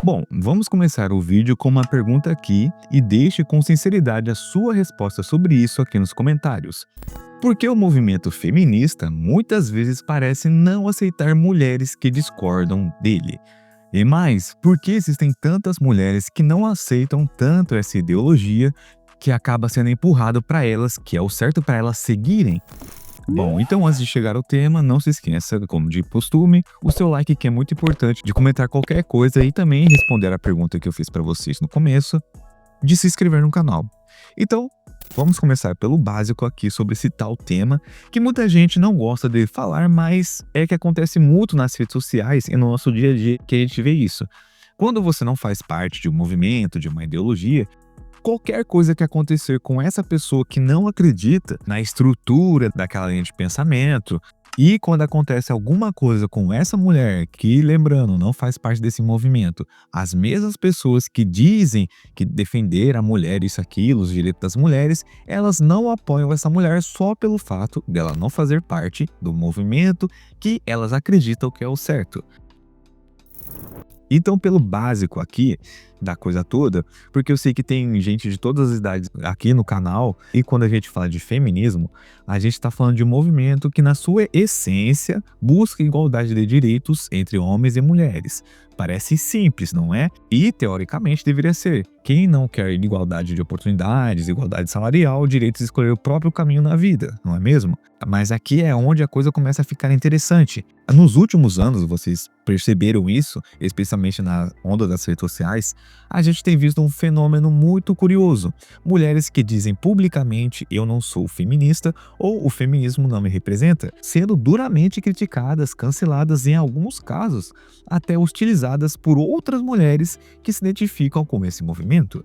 Bom, vamos começar o vídeo com uma pergunta aqui e deixe com sinceridade a sua resposta sobre isso aqui nos comentários. Por que o movimento feminista muitas vezes parece não aceitar mulheres que discordam dele? E mais, por que existem tantas mulheres que não aceitam tanto essa ideologia que acaba sendo empurrado para elas, que é o certo para elas seguirem? Bom, então antes de chegar ao tema, não se esqueça, como de costume, o seu like que é muito importante, de comentar qualquer coisa e também responder a pergunta que eu fiz para vocês no começo, de se inscrever no canal. Então, vamos começar pelo básico aqui sobre esse tal tema, que muita gente não gosta de falar, mas é que acontece muito nas redes sociais e no nosso dia a dia que a gente vê isso. Quando você não faz parte de um movimento, de uma ideologia, qualquer coisa que acontecer com essa pessoa que não acredita na estrutura daquela linha de pensamento, e quando acontece alguma coisa com essa mulher que, lembrando, não faz parte desse movimento, as mesmas pessoas que dizem que defender a mulher, isso, aquilo, os direitos das mulheres, elas não apoiam essa mulher só pelo fato dela não fazer parte do movimento que elas acreditam que é o certo. Então, pelo básico aqui da coisa toda, porque eu sei que tem gente de todas as idades aqui no canal, e quando a gente fala de feminismo, a gente está falando de um movimento que, na sua essência, busca igualdade de direitos entre homens e mulheres. Parece simples, não é? E, teoricamente, deveria ser. Quem não quer igualdade de oportunidades, igualdade salarial, direito de escolher o próprio caminho na vida, não é mesmo? Mas aqui é onde a coisa começa a ficar interessante. Nos últimos anos, vocês perceberam isso, especialmente na onda das redes sociais, a gente tem visto um fenômeno muito curioso. Mulheres que dizem publicamente eu não sou feminista ou o feminismo não me representa, sendo duramente criticadas, canceladas e, em alguns casos, até hostilizadas por outras mulheres que se identificam com esse movimento.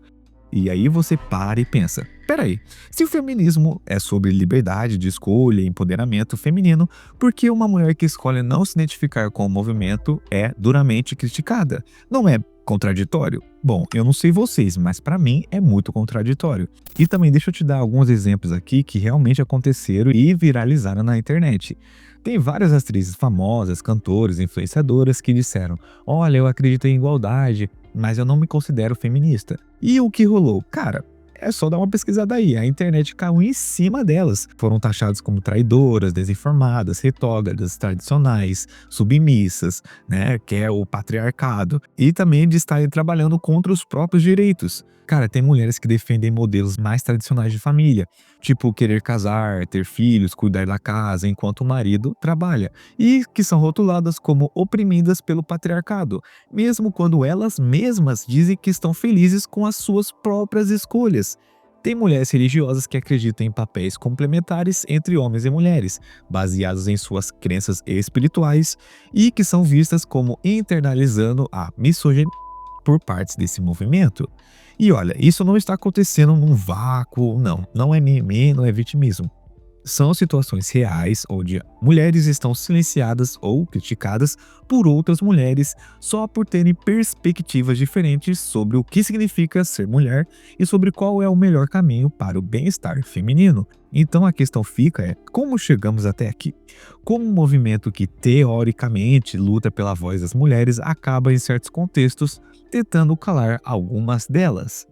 E aí você para e pensa, peraí, se o feminismo é sobre liberdade de escolha e empoderamento feminino, por que uma mulher que escolhe não se identificar com o movimento é duramente criticada? Não é contraditório? Bom, eu não sei vocês, mas para mim é muito contraditório. E também deixa eu te dar alguns exemplos aqui que realmente aconteceram e viralizaram na internet. Tem várias atrizes famosas, cantores, influenciadoras que disseram: olha, eu acredito em igualdade, mas eu não me considero feminista. E o que rolou? Cara, é só dar uma pesquisada aí, a internet caiu em cima delas. Foram taxadas como traidoras, desinformadas, retrógradas, tradicionais, submissas, né, que é o patriarcado, e também de estarem trabalhando contra os próprios direitos. Cara, tem mulheres que defendem modelos mais tradicionais de família, tipo querer casar, ter filhos, cuidar da casa enquanto o marido trabalha, e que são rotuladas como oprimidas pelo patriarcado, mesmo quando elas mesmas dizem que estão felizes com as suas próprias escolhas. Tem mulheres religiosas que acreditam em papéis complementares entre homens e mulheres, baseados em suas crenças espirituais, e que são vistas como internalizando a misoginia por partes desse movimento. E olha, isso não está acontecendo num vácuo, não é mimimi, não é vitimismo. São situações reais onde mulheres estão silenciadas ou criticadas por outras mulheres só por terem perspectivas diferentes sobre o que significa ser mulher e sobre qual é o melhor caminho para o bem-estar feminino. Então a questão fica como chegamos até aqui? Como um movimento que teoricamente luta pela voz das mulheres acaba em certos contextos tentando calar algumas delas.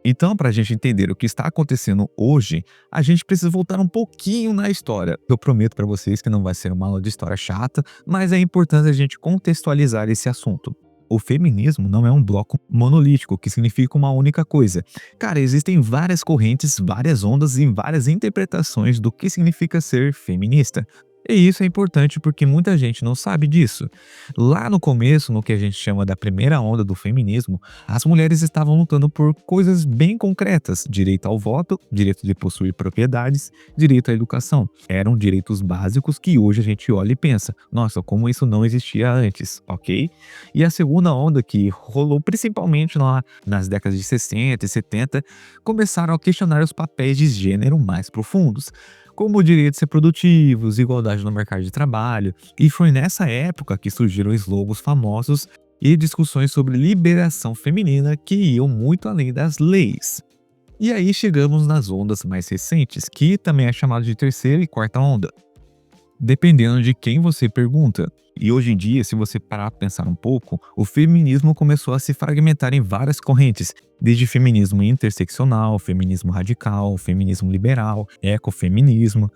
Então, para a gente entender o que está acontecendo hoje, a gente precisa voltar um pouquinho na história. Eu prometo para vocês que não vai ser uma aula de história chata, mas é importante a gente contextualizar esse assunto. O feminismo não é um bloco monolítico, que significa uma única coisa. Cara, existem várias correntes, várias ondas e várias interpretações do que significa ser feminista. E isso é importante porque muita gente não sabe disso. Lá no começo, no que a gente chama da primeira onda do feminismo, as mulheres estavam lutando por coisas bem concretas: direito ao voto, direito de possuir propriedades, direito à educação. Eram direitos básicos que hoje a gente olha e pensa, nossa, como isso não existia antes, ok? E a segunda onda, que rolou principalmente lá nas décadas de 60 e 70, começaram a questionar os papéis de gênero mais profundos, como direitos reprodutivos, igualdade no mercado de trabalho, e foi nessa época que surgiram slogans famosos e discussões sobre liberação feminina que iam muito além das leis. E aí chegamos nas ondas mais recentes, que também é chamado de terceira e quarta onda, dependendo de quem você pergunta. E hoje em dia, se você parar para pensar um pouco, o feminismo começou a se fragmentar em várias correntes, desde feminismo interseccional, feminismo radical, feminismo liberal, ecofeminismo,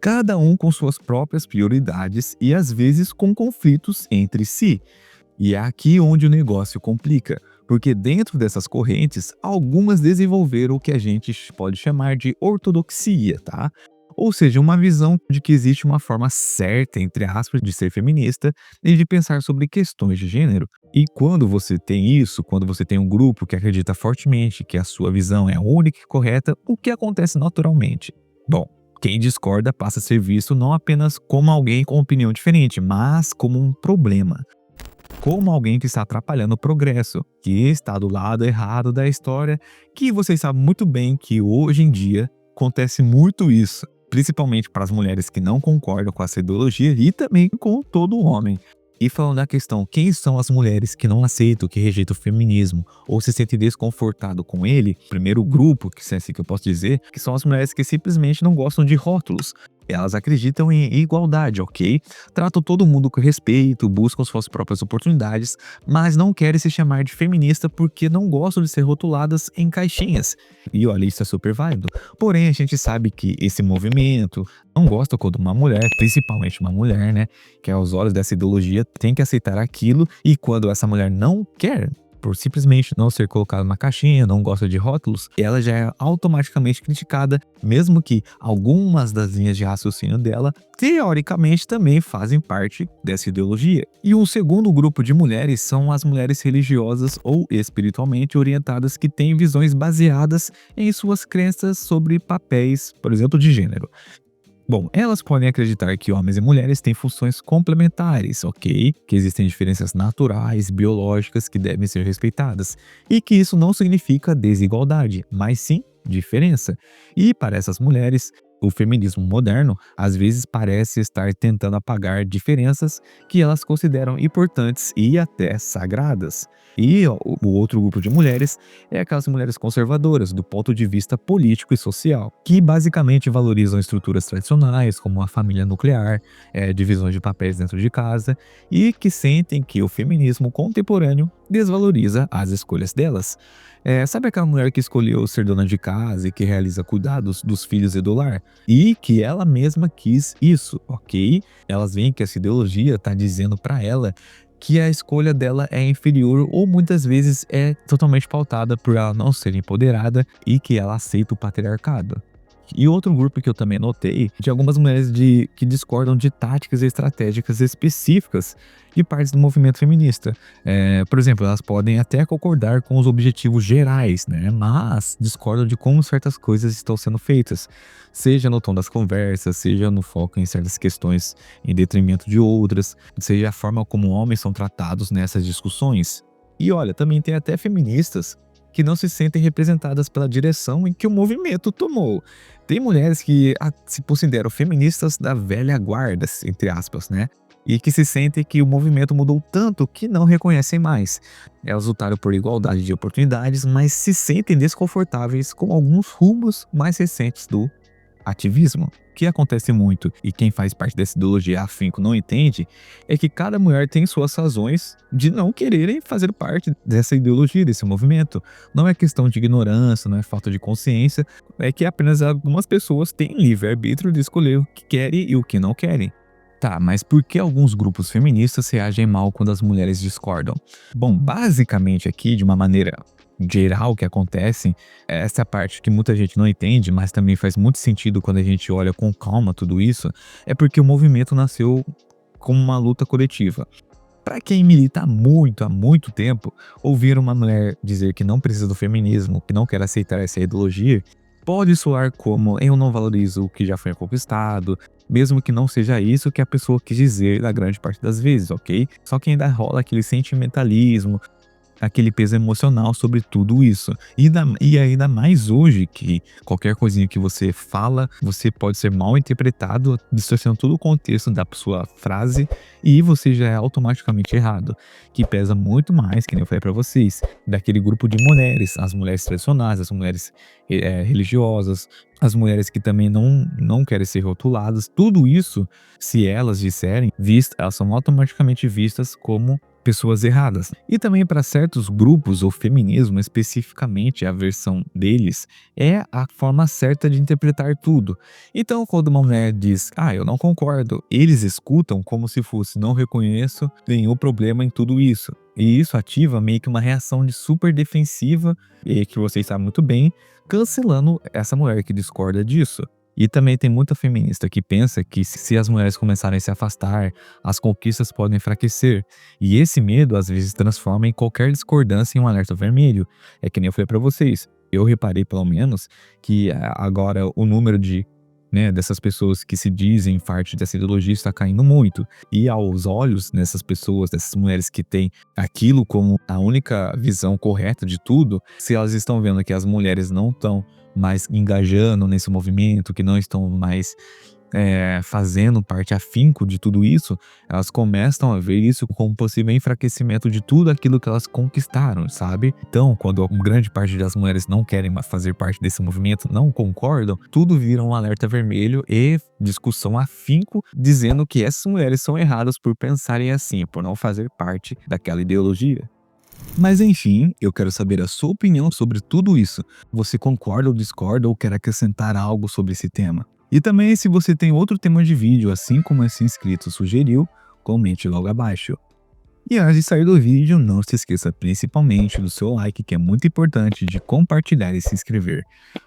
cada um com suas próprias prioridades e às vezes com conflitos entre si. E é aqui onde o negócio complica, porque dentro dessas correntes, algumas desenvolveram o que a gente pode chamar de ortodoxia, tá? Ou seja, uma visão de que existe uma forma certa, entre aspas, de ser feminista e de pensar sobre questões de gênero. E quando você tem isso, quando você tem um grupo que acredita fortemente que a sua visão é a única e correta, o que acontece naturalmente? Bom, quem discorda passa a ser visto não apenas como alguém com opinião diferente, mas como um problema. Como alguém que está atrapalhando o progresso, que está do lado errado da história, que vocês sabem muito bem que hoje em dia acontece muito isso, principalmente para as mulheres que não concordam com essa ideologia e também com todo homem. E falando da questão, quem são as mulheres que não aceitam, que rejeitam o feminismo ou se sentem desconfortados com ele? Primeiro grupo, que é assim que eu posso dizer, que são as mulheres que simplesmente não gostam de rótulos. Elas acreditam em igualdade, ok? Tratam todo mundo com respeito, buscam suas próprias oportunidades, mas não querem se chamar de feminista porque não gostam de ser rotuladas em caixinhas. E olha, isso é super válido. Porém, a gente sabe que esse movimento não gosta quando uma mulher, principalmente uma mulher, né, que aos olhos dessa ideologia tem que aceitar aquilo, e quando essa mulher não quer, por simplesmente não ser colocada na caixinha, não gosta de rótulos, ela já é automaticamente criticada, mesmo que algumas das linhas de raciocínio dela, teoricamente, também fazem parte dessa ideologia. E um segundo grupo de mulheres são as mulheres religiosas ou espiritualmente orientadas que têm visões baseadas em suas crenças sobre papéis, por exemplo, de gênero. Bom, elas podem acreditar que homens e mulheres têm funções complementares, ok? Que existem diferenças naturais, biológicas que devem ser respeitadas. E que isso não significa desigualdade, mas sim diferença. E para essas mulheres, o feminismo moderno às vezes parece estar tentando apagar diferenças que elas consideram importantes e até sagradas. E ó, o outro grupo de mulheres é aquelas mulheres conservadoras do ponto de vista político e social, que basicamente valorizam estruturas tradicionais como a família nuclear, divisões de papéis dentro de casa, e que sentem que o feminismo contemporâneo desvaloriza as escolhas delas. Sabe aquela mulher que escolheu ser dona de casa e que realiza cuidados dos filhos e do lar? E que ela mesma quis isso, ok? Elas veem que essa ideologia está dizendo para ela que a escolha dela é inferior ou muitas vezes é totalmente pautada por ela não ser empoderada e que ela aceita o patriarcado. E outro grupo que eu também notei, de algumas mulheres que discordam de táticas estratégicas específicas de partes do movimento feminista. Por exemplo, elas podem até concordar com os objetivos gerais, né? Mas discordam de como certas coisas estão sendo feitas, seja no tom das conversas, seja no foco em certas questões em detrimento de outras, seja a forma como homens são tratados nessas discussões. E olha, também tem até feministas que não se sentem representadas pela direção em que o movimento tomou. Tem mulheres que se consideram feministas da velha guarda, entre aspas, né? E que se sentem que o movimento mudou tanto que não reconhecem mais. Elas lutaram por igualdade de oportunidades, mas se sentem desconfortáveis com alguns rumos mais recentes do ativismo. O que acontece muito, e quem faz parte dessa ideologia afinco não entende, é que cada mulher tem suas razões de não quererem fazer parte dessa ideologia, desse movimento. Não é questão de ignorância, não é falta de consciência, é que apenas algumas pessoas têm livre-arbítrio de escolher o que querem e o que não querem. Tá, mas por que alguns grupos feministas reagem mal quando as mulheres discordam? Bom, basicamente aqui, de uma maneira geral que acontece, essa é a parte que muita gente não entende, mas também faz muito sentido quando a gente olha com calma tudo isso, é porque o movimento nasceu como uma luta coletiva. Para quem milita há muito tempo, ouvir uma mulher dizer que não precisa do feminismo, que não quer aceitar essa ideologia, pode soar como eu não valorizo o que já foi conquistado, mesmo que não seja isso que a pessoa quis dizer na grande parte das vezes, ok? Só que ainda rola aquele sentimentalismo, aquele peso emocional sobre tudo isso. E ainda mais hoje, que qualquer coisinha que você fala, você pode ser mal interpretado, distorcendo todo o contexto da sua frase, e você já é automaticamente errado. Que pesa muito mais, que nem eu falei pra vocês, daquele grupo de mulheres, as mulheres tradicionais, as mulheres religiosas, as mulheres que também não querem ser rotuladas. Tudo isso, se elas disserem, elas são automaticamente vistas como pessoas erradas. E também para certos grupos, o feminismo, especificamente a versão deles, é a forma certa de interpretar tudo. Então, quando uma mulher diz, eu não concordo, eles escutam como se fosse, não reconheço nenhum problema em tudo isso. E isso ativa meio que uma reação de super defensiva, e que vocês sabem muito bem, cancelando essa mulher que discorda disso. E também tem muita feminista que pensa que se as mulheres começarem a se afastar, as conquistas podem enfraquecer. E esse medo às vezes transforma em qualquer discordância em um alerta vermelho. É que nem eu falei pra vocês. Eu reparei pelo menos que agora o número dessas pessoas que se dizem parte dessa ideologia está caindo muito. E aos olhos dessas pessoas, dessas mulheres que têm aquilo como a única visão correta de tudo, se elas estão vendo que as mulheres não estão mais engajando nesse movimento, que não estão mais fazendo parte afinco de tudo isso, elas começam a ver isso como um possível enfraquecimento de tudo aquilo que elas conquistaram, sabe? Então, quando grande parte das mulheres não querem mais fazer parte desse movimento, não concordam, tudo vira um alerta vermelho e discussão afinco, dizendo que essas mulheres são erradas por pensarem assim, por não fazer parte daquela ideologia. Mas enfim, eu quero saber a sua opinião sobre tudo isso. Você concorda ou discorda ou quer acrescentar algo sobre esse tema? E também, se você tem outro tema de vídeo, assim como esse inscrito sugeriu, comente logo abaixo. E antes de sair do vídeo, não se esqueça principalmente do seu like, que é muito importante, de compartilhar e se inscrever.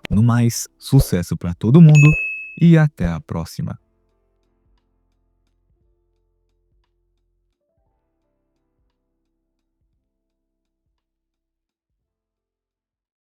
No mais, sucesso para todo mundo e até a próxima.